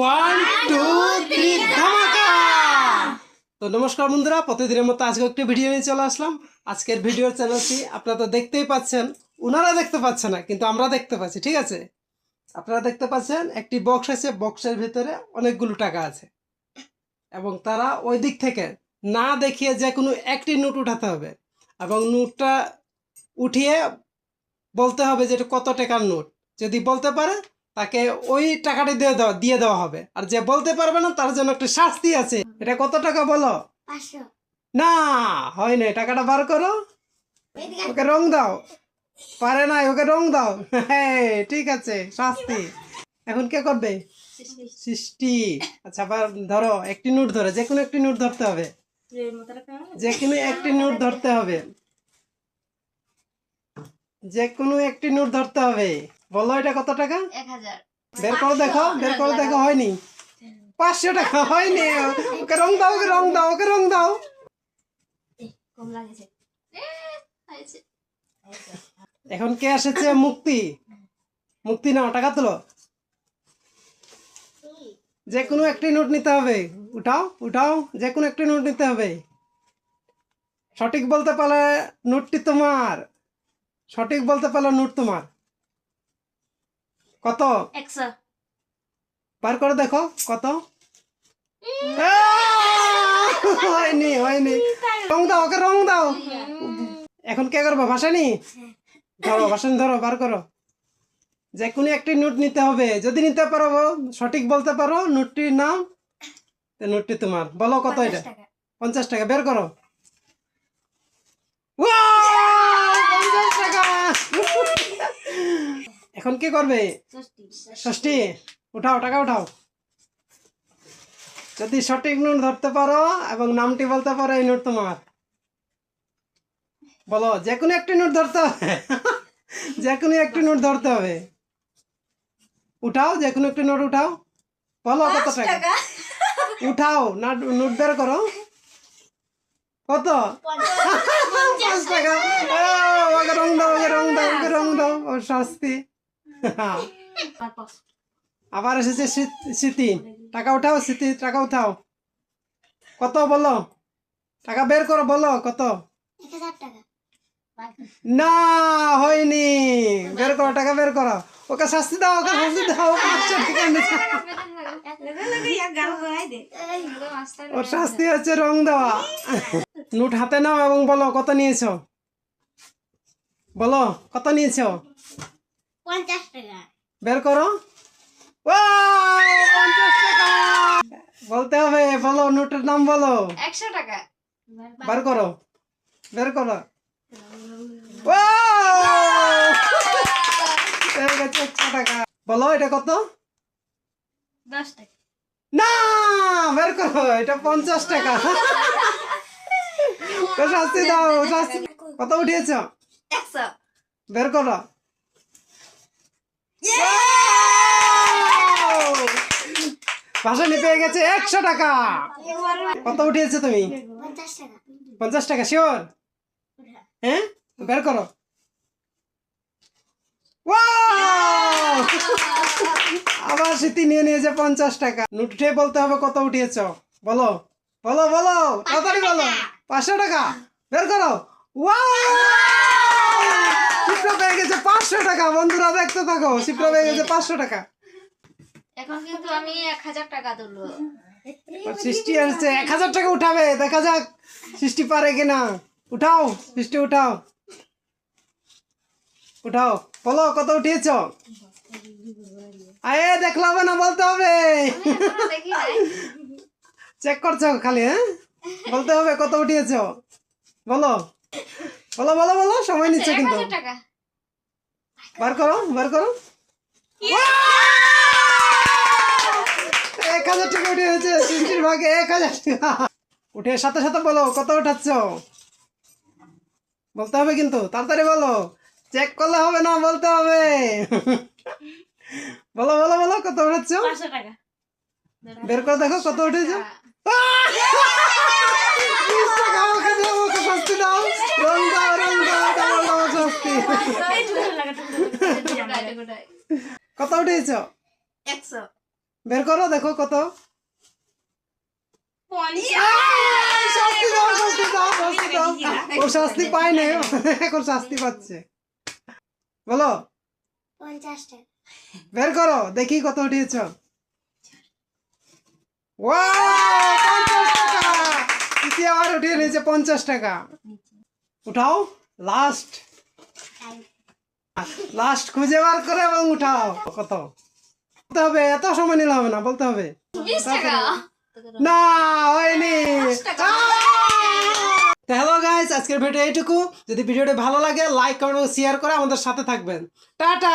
One two three ধামাকা। তো নমস্কার বন্ধুরা, প্রতিদিনের মতো আজকে একটি ভিডিও নিয়ে চলে আসলাম। আজকের ভিডিওর চ্যানেলটি আপনারা তো দেখতেই পাচ্ছেন, ওনারা দেখতে পাচ্ছে না কিন্তু আমরা দেখতে পাচ্ছি। ঠিক আছে, আপনারা দেখতে পাচ্ছেন একটি বক্স আছে, বক্সের ভিতরে অনেকগুলো টাকা আছে এবং তারা ওই দিক থেকে না দেখিয়ে যে কোনো একটি নোট উঠাতে হবে এবং নোটটা উঠিয়ে বলতে হবে যে এটা কত টাকার নোট। যদি বলতে পারে তাকে ওই টাকাটা দিয়ে দেওয়া হবে, আর যে বলতে পারবে না তার জন্য একটা শাস্তি আছে। এটা কত টাকা বলো? 500 না হয় না, টাকাটা বার করো, ওকে রং দাও। পারে না, ওকে রং দাও। হ্যাঁ ঠিক আছে, শাস্তি। এখন কে করবে? সৃষ্টি। আচ্ছা, আবার ধরো একটি নোট ধরো, যে কোনো একটি নোট ধরতে হবে, যে কোনো একটি নোট ধরতে হবে, যে কোনো একটি নোট ধরতে হবে। বলো এটা কত টাকা? 1000 বের করে দেখো, বের করে দেখো। হয়নি, 500 টাকা হয়নি। ওকে রং দাও, ওকে রং দাও, ওকে রং দাও। কম লাগছে আইছে এখন কে এসেছে? মুক্তি। মুক্তি নাও, টাকা তোলো। যে কোনো একটি নোট নিতে হবে, উঠাও উঠাও, যে কোনো একটি নোট নিতে হবে। সঠিক বলতে পারলে নোটটি তোমার, সঠিক বলতে পারলে নোট তোমার। কত? 100 বার করে দেখো কত। হয়নি হয়নি, রং দাও, ওকে রং দাও। এখন কে করবো? ভাসানি ধরো, ভাসানি ধরো, বার করো। যে কোনো একটি নোট নিতে হবে, যদি নিতে পারো, সঠিক বলতে পারো নোটটির নাম, নোটটি তোমার। বলো কত এটা? 50 টাকা। বের করো। 50 টাকা। এখন কি করবে? ষষ্ঠী। উঠাও, টাকা উঠাও। যদি সঠিক নোট ধরতে পারো এবং নামটি বলতে পারো, এই নোট তোমার। বলো, যে কোনো একটি নোট ধরতে হবে। যে কোনো একটি নোট ধরতে হবে। উঠাও, যে কোনো একটি নোট উঠাও। বলো কত টাকা? উঠাও না, নোট বের করো। কত? 50 টাকা। ওকে রং দাও, ওকে রং দাও, ওকে রং দাও। ও শাস্তি। আবার এসেছে স্মৃতি। টাকা উঠাও স্মৃতি, টাকা উঠাও। কত বলো? টাকা বের করো, বলো কত? 1000 টাকা না হয়নি, বের করো, টাকা বের করো। ওকে শাস্তি দাও, ওকে শাস্তি দাও। 500 টাকা নিচে। ওর শাস্তি হচ্ছে রং দেওয়া। নোট হাতে নাও এবং বলো কত নিয়েছো। বলো কত নিয়েছো। 50 টাকা বের করো। 50 টাকা বলতে হবে। বলো নোটের নাম বলো। 100 টাকা বার করো, বের করো। হয়ে গেছে 100 টাকা। বলো এটা কত? 10 টাকা না, বের করো, এটা 50 টাকা। শাস্তি দাও, শাস্তি। কত উঠিয়েছ? 100 বের করো। ভাসানি পেয়ে গেছে 100 টাকা। কত উঠিয়েছো তুমি? 50 টাকা 50 টাকা শিওর? হ্যাঁ, বের করো। আবার স্মৃতি নিয়ে নিয়েছে 50 টাকা। নোট উঠে বলতে হবে কত উঠিয়েছ। বলো বলো বলো, তাড়াতাড়ি বলো। 500 টাকা। বের করো। শিপ্রা পেয়ে গেছে 500 টাকা। বন্ধুরা দেখতে থাকো, শিপ্রা পেয়ে গেছে 500 টাকা। এখন কিন্তু আমি 1000 টাকা তুলবো। সৃষ্টি আসছে 1000 টাকা উঠাবে, দেখা যাক সৃষ্টি পারে কিনা। উঠাও সৃষ্টি, উঠাও উঠাও। বলো কত উঠিয়েছ। আরে দেখলে হবে না, বলতে হবে। দেখি নাই চেক করছো খালি? হ্যাঁ, বলতে হবে কত উঠিয়েছ। বলো বলো বলো বলো, সময় নিচ্ছে কিন্তু। 1000 টাকা বার করো, বার করো। 1000 টাকা উঠে গেছে সৃষ্টির ভাগে। 1000 টাকা উঠে সাথে সাথে বলো কত উঠাচ্ছ। বলতে হবে কিন্তু, তাড়াতাড়ি বলো, চেক করলে হবে না, বলতে হবে। বলো বলো বলো, কত উঠাচ্ছ। 500 টাকা বের করে দেখো কত উঠেছ। 20 টাকা। ওকে দাও, ওকে শাস্তি দাও। রং দাও, রং দাও, ডাবল ডাবল শাস্তি। কত উঠেছ? 100 বের করো, দেখো কত। শাস্তি দাও, শাস্তি দাও, শাস্তি দাও। ও শাস্তি পায় না, এখন শাস্তি পাচ্ছে। বলো, 50 টাকা। বের করো, দেখি কত উঠিয়েছ। ওয়াও, 50 টাকা। ইতি আবার উঠিয়ে নিয়েছে 50 টাকা। উঠাও, লাস্ট লাস্ট খুঁজে বার করে এবং উঠাও। কত বলতে হবে, এত সময় নিলে হবে না, বলতে হবে। 20 টাকা। না, হয়নি। হ্যালো গাইস, আজকের ভিডিও এইটুকু। যদি ভিডিওটি ভালো লাগে লাইক কমেন্ট এবং শেয়ার করে আমাদের সাথে থাকবেন। টাটা।